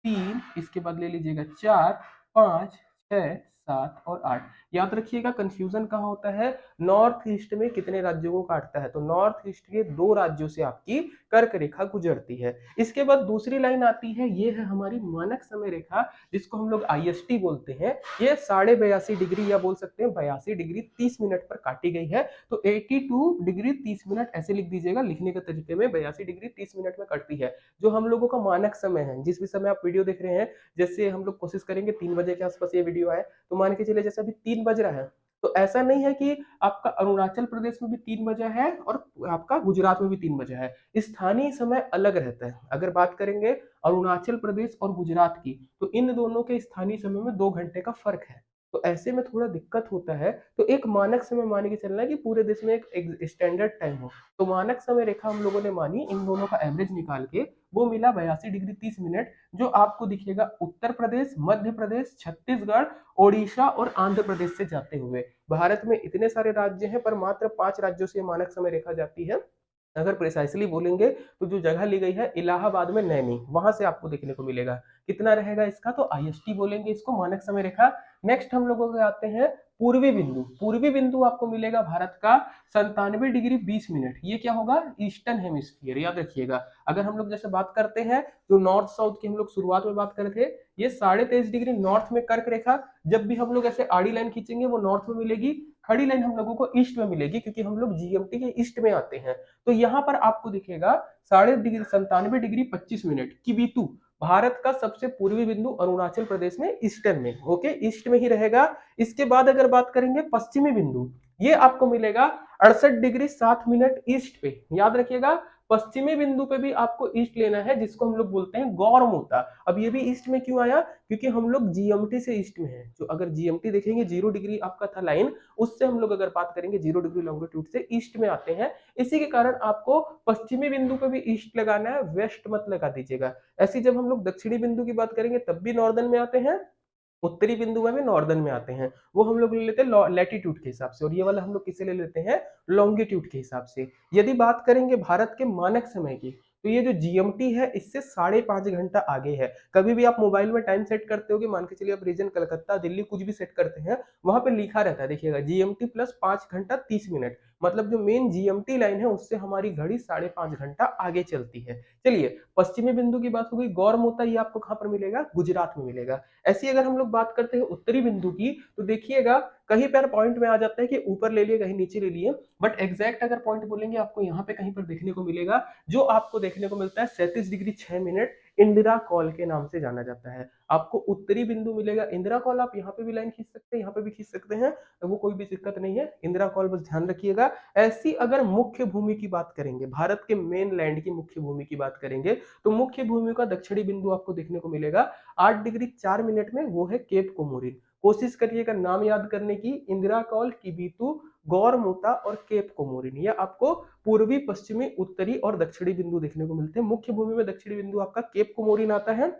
3, इसके बाद ले लीजिएगा 4, 5, 6, 7 और 8। याद रखिएगा कंफ्यूजन कहाँ होता है, नॉर्थ ईस्ट में कितने राज्यों को काटता है, तो नॉर्थ ईस्ट के 2 राज्यों से आपकी कर्क रेखा गुजरती है। इसके बाद दूसरी लाइन आती है, ये है हमारी मानक समय रेखा, जिसको हम लोग आईएसटी बोलते हैं। ये 82.5 डिग्री या बोल सकते हैं 82 डिग्री 30 मिनट पर काटी गई है। तो 82 डिग्री 30 मिनट ऐसे लिख दीजिएगा, लिखने के तरीके में 82 डिग्री 30 मिनट में कटती है, जो हम लोगों का मानक समय है। जिस भी समय आप वीडियो देख रहे हैं, जैसे हम लोग कोशिश करेंगे 3 बजे के आसपास ये वीडियो आए, तो मान के चलिए जैसे अभी 3 बज रहा है, तो ऐसा नहीं है कि आपका अरुणाचल प्रदेश में भी 3 बजा है और आपका गुजरात में भी 3 बजा है, स्थानीय समय अलग रहता है। अगर बात करेंगे अरुणाचल प्रदेश और गुजरात की, तो इन दोनों के स्थानीय समय में 2 घंटे का फर्क है। तो ऐसे में थोड़ा दिक्कत होता है। तो एक मानक समय मान के चलना है कि पूरे देश में एक स्टैंडर्ड टाइम हो। तो मानक समय रेखा हम लोगों ने मानी, इन दोनों का एवरेज निकाल के वो मिला 82 डिग्री 30 मिनट, जो आपको दिखेगा उत्तर प्रदेश, मध्य प्रदेश, छत्तीसगढ़, ओडिशा और आंध्र प्रदेश से जाते हुए। भारत में इतने सारे राज्य हैं, पर मात्र 5 राज्यों से मानक समय रेखा जाती है। अगर प्रिसाइसली बोलेंगे, तो जो जगह ली गई है इलाहाबाद में नैनी, वहां से आपको देखने को मिलेगा। कितना रहेगा इसका, तो आईएसटी बोलेंगे इसको, मानक समय रेखा। नेक्स्ट हम लोगों के आते हैं पूर्वी बिंदु। पूर्वी बिंदु आपको मिलेगा भारत का 97 डिग्री 20 मिनट। ये क्या होगा, ईस्टर्न हेमिस्फीयर, याद रखिएगा। अगर हम लोग जैसे बात करते हैं, जो नॉर्थ साउथ की हम लोग शुरुआत में बात कर रहे थे, ये 23.5 डिग्री नॉर्थ में कर्क रेखा, जब भी हम लोग ऐसे आड़ी लाइन खींचेंगे वो नॉर्थ में मिलेगी। खड़ी लाइन हम लोगों को ईस्ट में मिलेगी क्योंकि हम लोग जीएमटी के ईस्ट में आते हैं। तो यहाँ पर आपको दिखेगा 97.25 किबीतु, भारत का सबसे पूर्वी बिंदु अरुणाचल प्रदेश में ईस्टर्न में, ओके, ईस्ट में ही रहेगा। इसके बाद अगर बात करेंगे पश्चिमी बिंदु, ये आपको मिलेगा 68 डिग्री 7 मिनट ईस्ट पे, याद रखिएगा। पश्चिमी बिंदु पे भी आपको ईस्ट लेना है, जिसको हम लोग बोलते हैं गौरमोता। अब ये भी ईस्ट में क्यों आया, क्योंकि हम लोग जीएमटी से ईस्ट में है। जो अगर जीएमटी देखेंगे 0 डिग्री आपका था लाइन, उससे हम लोग अगर बात करेंगे 0 डिग्री लॉन्गिट्यूड से ईस्ट में आते हैं। इसी के कारण आपको पश्चिमी बिंदु पे भी ईस्ट लगाना है, वेस्ट मत लगा दीजिएगा। ऐसी जब हम लोग दक्षिणी बिंदु की बात करेंगे तब भी नॉर्दर्न में आते हैं, उत्तरी बिंदु में भी नॉर्दर्न में आते हैं। वो हम लोग ले लेते हैं लैटिट्यूड के हिसाब से, और ये वाला हम लोग किसे ले लेते हैं, लॉन्गिट्यूड के हिसाब से। यदि बात करेंगे भारत के मानक समय की, तो ये जो जीएमटी है इससे 5.5 घंटा आगे है। कभी भी आप मोबाइल में टाइम सेट करते हो, मान के चलिए आप रीजन कलकत्ता दिल्ली कुछ भी सेट करते हैं, वहां पे लिखा रहता है, देखिएगा जीएमटी प्लस 5 घंटा 30 मिनट, मतलब जो मेन जीएमटी लाइन है उससे हमारी घड़ी 5.5 घंटा आगे चलती है। चलिए, पश्चिमी बिंदु की बात हो गई। गौरमोता ये आपको कहां पर मिलेगा, गुजरात में मिलेगा। ऐसी अगर हम लोग बात करते हैं उत्तरी बिंदु की, तो देखिएगा कहीं पर पॉइंट में आ जाता है कि ऊपर ले लिए कहीं नीचे ले लिए, बट एग्जैक्ट अगर पॉइंट बोलेंगे आपको यहाँ पे कहीं पर देखने को मिलेगा, जो आपको देखने को मिलता है 37 डिग्री 6 मिनट, इंदिरा कॉल के नाम से जाना जाता है। आपको उत्तरी बिंदु मिलेगा इंदिरा कॉल, आप यहाँ पे भी लाइन खींच सकते हैं, यहाँ पे भी खींच सकते हैं, वो कोई भी दिक्कत नहीं है, इंदिरा कॉल बस ध्यान रखिएगा। ऐसी अगर मुख्य भूमि की बात करेंगे, भारत के मेन लैंड की मुख्य भूमि की बात करेंगे, तो मुख्य भूमि का दक्षिणी बिंदु आपको देखने को मिलेगा 8 डिग्री 4 मिनट में, वो है केप कोमोरिन। कोशिश करिएगा नाम याद करने की, इंदिरा कॉल, किबीतु, गौरमोता और केप कोमोरिन, ये आपको पूर्वी, पश्चिमी, उत्तरी और दक्षिणी बिंदु देखने को मिलते हैं। मुख्य भूमि में दक्षिणी बिंदु आपका केप कोमोरिन आता है,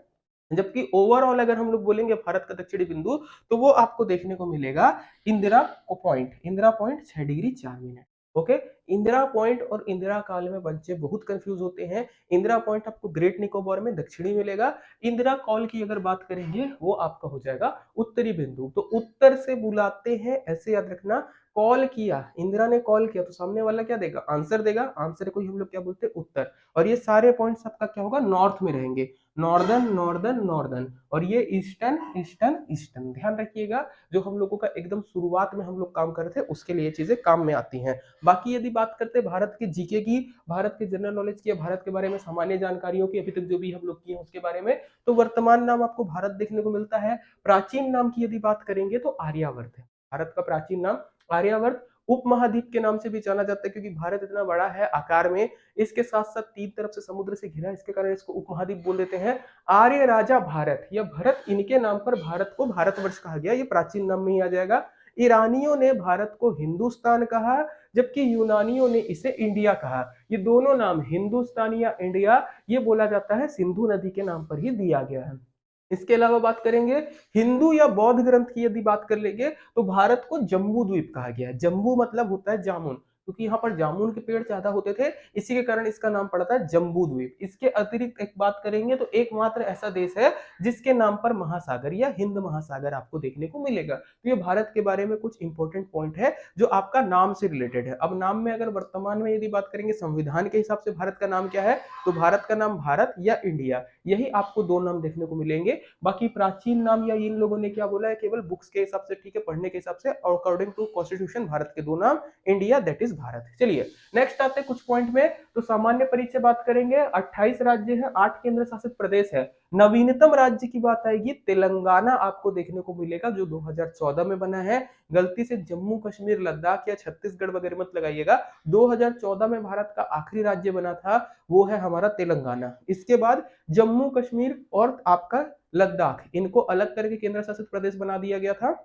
जबकि ओवरऑल अगर हम लोग बोलेंगे भारत का दक्षिणी बिंदु, तो वो आपको देखने को मिलेगा Indira point 6 degree 4 minute. Okay, Indira point और इंदिरा काल में बच्चे बहुत कंफ्यूज होते हैं। इंदिरा पॉइंट आपको ग्रेट निकोबार में दक्षिणी मिलेगा, इंदिरा कॉल की अगर बात करेंगे वो आपका हो जाएगा उत्तरी बिंदु। तो उत्तर से बुलाते हैं, ऐसे याद रखना। कॉल किया, इंदिरा ने कॉल किया, तो सामने वाला क्या देगा, आंसर देगा, आंसर को हम लोग क्या बोलते हैं, उत्तर। और ये सारे पॉइंट्स आपका क्या होगा, नॉर्थ में रहेंगे, नॉर्दर्न नॉर्दर्न नॉर्दर्न, और ये ईस्टर्न ईस्टर्न ईस्टर्न। ध्यान रखिएगा, जो हम लोगों का एकदम शुरुआत में हम लोग काम कर रहे थे उसके लिए चीजें काम में आती हैं। बाकी यदि बात करते हैं भारत के जीके की, भारत के जनरल नॉलेज की, भारत के बारे में सामान्य जानकारियों की अभी तक जो भी हम लोग किए उसके बारे में, तो वर्तमान नाम आपको भारत देखने को मिलता है। प्राचीन नाम की यदि बात करेंगे तो आर्यावर्त है, भारत का प्राचीन नाम आर्यावर्त। उपमहाद्वीप के नाम से भी जाना जाता है क्योंकि भारत इतना बड़ा है आकार में, इसके साथ साथ 3 तरफ से समुद्र से घिरा है, इसके कारण इसको उपमहाद्वीप बोल देते हैं। आर्य राजा भारत, या भरत, इनके नाम पर भारत को भारतवर्ष कहा गया, ये प्राचीन नाम में ही आ जाएगा। ईरानियों ने भारत को हिंदुस्तान कहा, जबकि यूनानियों ने इसे इंडिया कहा। ये दोनों नाम, हिंदुस्तान या इंडिया, ये बोला जाता है सिंधु नदी के नाम पर ही दिया गया है। इसके अलावा बात करेंगे हिंदू या बौद्ध ग्रंथ की, यदि बात कर लेंगे तो भारत को जम्बू द्वीप कहा गया है। जम्बू मतलब होता है जामुन, क्योंकि यहाँ पर जामुन के पेड़ ज्यादा होते थे, इसी के कारण इसका नाम पड़ता है जम्बू द्वीप। इसके अतिरिक्त एक बात करेंगे तो एकमात्र ऐसा देश है जिसके नाम पर महासागर या हिंद महासागर आपको देखने को मिलेगा। तो ये भारत के बारे में कुछ इंपॉर्टेंट पॉइंट है जो आपका नाम से रिलेटेड है। अब नाम में अगर वर्तमान में यदि बात करेंगे संविधान के हिसाब से भारत का नाम क्या है, तो भारत का नाम भारत या इंडिया, यही आपको दो नाम देखने को मिलेंगे। बाकी प्राचीन नाम या इन लोगों ने क्या बोला है, केवल बुक्स के हिसाब से, ठीक है, पढ़ने के हिसाब से, अकॉर्डिंग टू कॉन्स्टिट्यूशन भारत के दो नाम, इंडिया दैट इज भारत। चलिए नेक्स्ट आते हैं कुछ पॉइंट में। तो सामान्य परिचय बात करेंगे, 28 राज्य है, 8 केंद्र शासित प्रदेश है। नवीनतम राज्य की बात आएगी, तेलंगाना आपको देखने को मिलेगा जो 2014 में बना है। गलती से जम्मू कश्मीर, लद्दाख या छत्तीसगढ़ वगैरह मत लगाइएगा। 2014 में भारत का आखिरी राज्य बना था, वो है हमारा तेलंगाना। इसके बाद जम्मू कश्मीर और आपका लद्दाख, इनको अलग करके केंद्र शासित प्रदेश बना दिया गया था।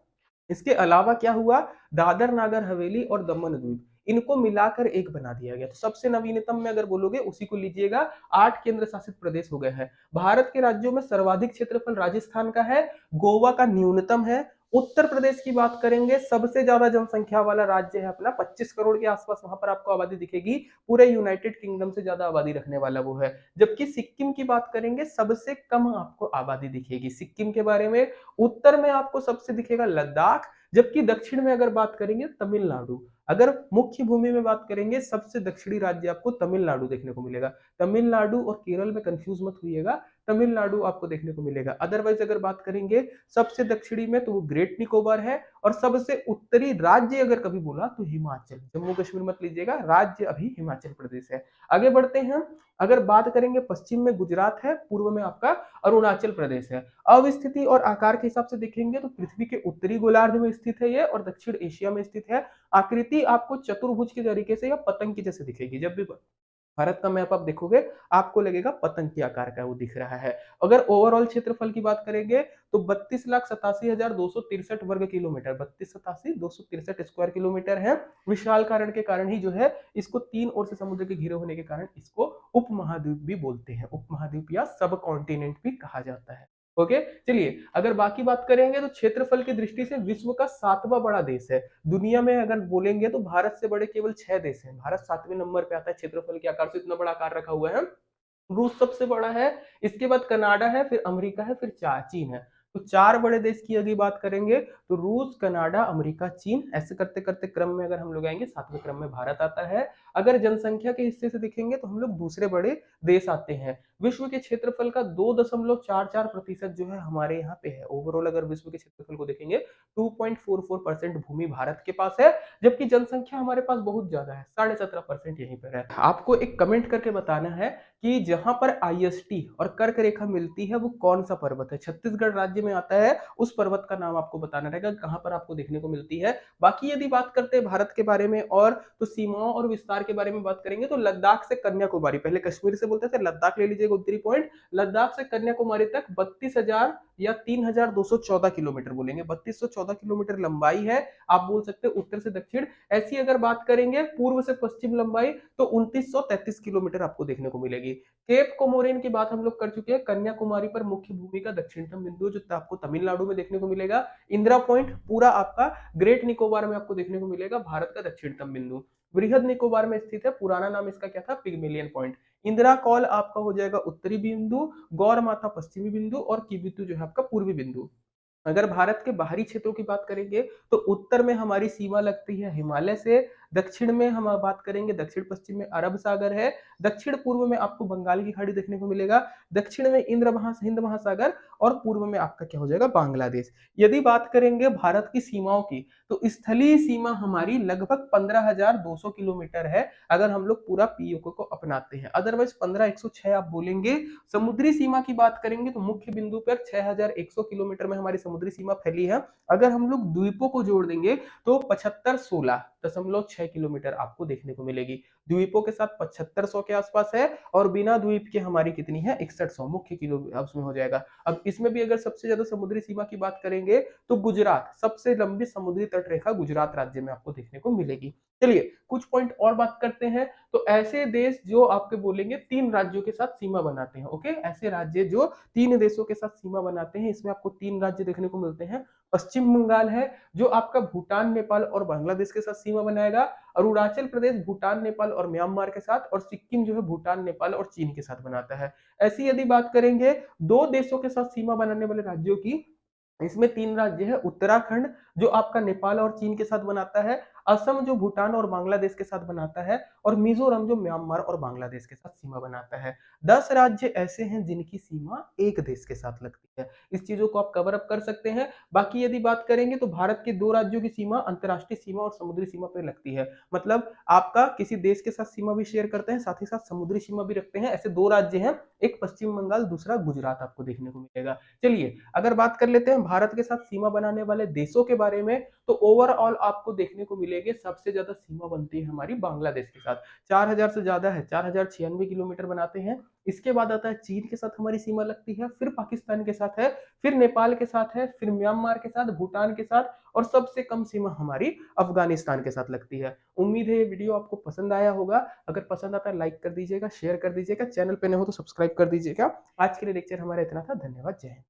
इसके अलावा क्या हुआ, दादर नागर हवेली और दमन द्वीप, इनको मिलाकर एक बना दिया गया। तो सबसे नवीनतम में अगर बोलोगे उसी को लीजिएगा। 8 केंद्र शासित प्रदेश हो गए हैं। भारत के राज्यों में सर्वाधिक क्षेत्रफल राजस्थान का है, गोवा का न्यूनतम है। उत्तर प्रदेश की बात करेंगे, सबसे ज्यादा जनसंख्या वाला राज्य है अपना, 25 करोड़ के आसपास वहां पर आपको आबादी दिखेगी। पूरे यूनाइटेड किंगडम से ज्यादा आबादी रखने वाला वो है। जबकि सिक्किम की बात करेंगे, सबसे कम आपको आबादी दिखेगी सिक्किम के बारे में। उत्तर में आपको सबसे दिखेगा लद्दाख, जबकि दक्षिण में अगर बात करेंगे तमिलनाडु। अगर मुख्य भूमि में बात करेंगे, सबसे दक्षिणी राज्य आपको तमिलनाडु देखने को मिलेगा। तमिलनाडु और केरल में कंफ्यूज मत होइएगा, तमिलनाडु आपको देखने को मिलेगा। अदरवाइज अगर बात करेंगे सबसे दक्षिणी में तो वो ग्रेट निकोबार है, और सबसे उत्तरी राज्य अगर कभी बोला तो हिमाचल, जम्मू कश्मीर मत लीजिएगा, राज्य अभी हिमाचल प्रदेश है। आगे बढ़ते हैं, अगर बात करेंगे पश्चिम में गुजरात है, पूर्व में आपका अरुणाचल प्रदेश है। अवस्थिति और आकार के हिसाब से देखेंगे तो पृथ्वी के उत्तरी गोलार्ध में स्थित है ये, और दक्षिण एशिया में स्थित है। आकृति आपको चतुर्भुज के तरीके से या पतंग की जैसे दिखेगी, जब भी भारत का मैप आप देखोगे आपको लगेगा पतंग के आकार का वो दिख रहा है। अगर ओवरऑल क्षेत्रफल की बात करेंगे तो 32,87,263 वर्ग किलोमीटर, 32,87,263 स्क्वायर किलोमीटर है। विशाल कारण के कारण ही जो है इसको तीन ओर से समुद्र के घिरे होने के कारण इसको उपमहाद्वीप भी बोलते हैं, उपमहाद्वीप या सब कॉन्टिनेंट भी कहा जाता है। ओके, चलिए अगर बाकी बात करेंगे तो क्षेत्रफल की दृष्टि से विश्व का 7वां बड़ा देश है। दुनिया में अगर बोलेंगे तो भारत से बड़े केवल 6 देश हैं। भारत 7वें नंबर पे आता है क्षेत्रफल के आकार से, इतना बड़ा आकार रखा हुआ है। रूस सबसे बड़ा है, इसके बाद कनाडा है, फिर अमेरिका है, फिर चीन है। तो 4 बड़े देश की यदि बात करेंगे तो रूस, कनाडा, अमेरिका, चीन, ऐसे करते करते क्रम में अगर हम लोग आएंगे 7वें क्रम में भारत आता है। अगर जनसंख्या के हिस्से से देखेंगे तो हम लोग दूसरे बड़े देश आते हैं। विश्व के क्षेत्रफल का 2.44% जो है हमारे यहाँ पे है। ओवरऑल अगर विश्व के क्षेत्रफल को देखेंगे 2.44% भूमि भारत के पास है, जबकि जनसंख्या हमारे पास बहुत ज्यादा है, 17.5% यहीं पर है। आपको एक कमेंट करके बताना है कि जहां पर आईएसटी और कर्क रेखा मिलती है वो कौन सा पर्वत है। छत्तीसगढ़ राज्य में आता है, उस पर्वत का नाम आपको बताना रहेगा कहां पर आपको देखने को मिलती है। बाकी यदि बात करते हैं भारत के बारे में और तो सीमाओं और विस्तार के बारे में बात करेंगे तो लद्दाख से कन्याकुमारी, पहले कश्मीर से बोलते थे, लद्दाख ले लीजिएगा उत्तरी पॉइंट, लद्दाख से कन्याकुमारी तक 32,000 या 3,214 किलोमीटर बोलेंगे, 3214 किलोमीटर लंबाई है। आप बोल सकते हैं उत्तर से दक्षिण। ऐसी अगर बात करेंगे पूर्व से पश्चिम लंबाई तो 2933 किलोमीटर आपको देखने को मिलेगी। केप कोमोरिन की बात हम लोग कर चुके हैं, कन्याकुमारी पर मुख्य भूमि का दक्षिणतम बिंदु जो आपको तमिलनाडु में देखने को मिलेगा। इंदिरा पॉइंट पूरा आपका ग्रेट निकोबार में आपको देखने को मिलेगा, भारत का दक्षिणतम बिंदु। बृहद निकोबार में स्थित है, पुराना नाम इसका क्या था, पिग्मेलियन पॉइंट। इंदिरा कॉल आपका हो जाएगा उत्तरी बिंदु, गौर माता पश्चिमी बिंदु, और किबितु जो है आपका पूर्वी बिंदु। अगर भारत के बाहरी क्षेत्रों की बात करेंगे तो उत्तर में हमारी सीमा लगती है हिमालय से, दक्षिण में हम बात करेंगे दक्षिण पश्चिम में अरब सागर है, दक्षिण पूर्व में आपको बंगाल की खाड़ी देखने को मिलेगा, दक्षिण में हिंद महासागर, और पूर्व में आपका क्या हो जाएगा, बांग्लादेश। यदि बात करेंगे भारत की सीमाओं की तो स्थलीय सीमा हमारी लगभग 15,200 किलोमीटर है अगर हम लोग पूरा पीओके को अपनाते हैं, अदरवाइज 15,106 आप बोलेंगे। समुद्री सीमा की बात करेंगे तो मुख्य बिंदु पर 6,100 किलोमीटर में हमारी समुद्री सीमा फैली है। अगर हम लोग द्वीपों को जोड़ देंगे तो 7516.6 किलोमीटर आपको देखने को मिलेगी। द्वीपों के साथ 7500 के आसपास है, और बिना द्वीप के हमारी कितनी है, 6100 मुख्य किलो उसमें हो जाएगा। अब इसमें भी अगर सबसे ज्यादा समुद्री सीमा की बात करेंगे तो गुजरात, सबसे लंबी समुद्री तट रेखा गुजरात राज्य में आपको देखने को मिलेगी। चलिए कुछ पॉइंट और बात करते हैं। तो ऐसे देश जो आपके बोलेंगे 3 राज्यों के साथ सीमा बनाते हैं, ओके, ऐसे राज्य जो 3 देशों के साथ सीमा बनाते हैं, इसमें आपको 3 राज्य देखने को मिलते हैं। पश्चिम बंगाल है जो आपका भूटान, नेपाल और बांग्लादेश के साथ सीमा बनाएगा। अरुणाचल प्रदेश भूटान, नेपाल और म्यांमार के साथ, और सिक्किम जो है भूटान, नेपाल और चीन के साथ बनाता है। ऐसी यदि बात करेंगे 2 देशों के साथ सीमा बनाने वाले राज्यों की, इसमें 3 राज्य है, उत्तराखंड जो आपका नेपाल और चीन के साथ बनाता है, असम जो भूटान और बांग्लादेश के साथ बनाता है, और मिजोरम जो म्यांमार और बांग्लादेश के साथ सीमा बनाता है। 10 राज्य ऐसे हैं जिनकी सीमा एक देश के साथ लगती है। इस चीजों को आप कवर अप कर सकते हैं। बाकी यदि बात करेंगे तो भारत के 2 राज्यों की सीमा अंतरराष्ट्रीय सीमा और समुद्री सीमा पर लगती है, मतलब आपका किसी देश के साथ सीमा भी शेयर करते हैं, साथ ही साथ समुद्री सीमा भी रखते हैं। ऐसे 2 राज्य हैं, एक पश्चिम बंगाल, दूसरा गुजरात आपको देखने को मिलेगा। चलिए अगर बात कर लेते हैं भारत के साथ सीमा बनाने वाले देशों के बारे में, तो ओवरऑल आपको देखने को मिलेंगे सबसे ज्यादा सीमा बनती है हमारी बांग्लादेश के साथ, 4000 से ज्यादा है, 4096 किलोमीटर बनाते हैं। इसके बाद आता है चीन के साथ हमारी सीमा लगती है, फिर पाकिस्तान के साथ है, फिर नेपाल के साथ है, फिर म्यांमार के साथ, भूटान के साथ, और सबसे कम सीमा हमारी अफगानिस्तान के साथ लगती है। उम्मीद है ये वीडियो आपको पसंद आया होगा। अगर पसंद आता है लाइक कर दीजिएगा, शेयर कर दीजिएगा, चैनल पे नए हो तो सब्सक्राइब कर दीजिएगा। आज के लिए लेक्चर हमारा इतना था, धन्यवाद, जय हिंद।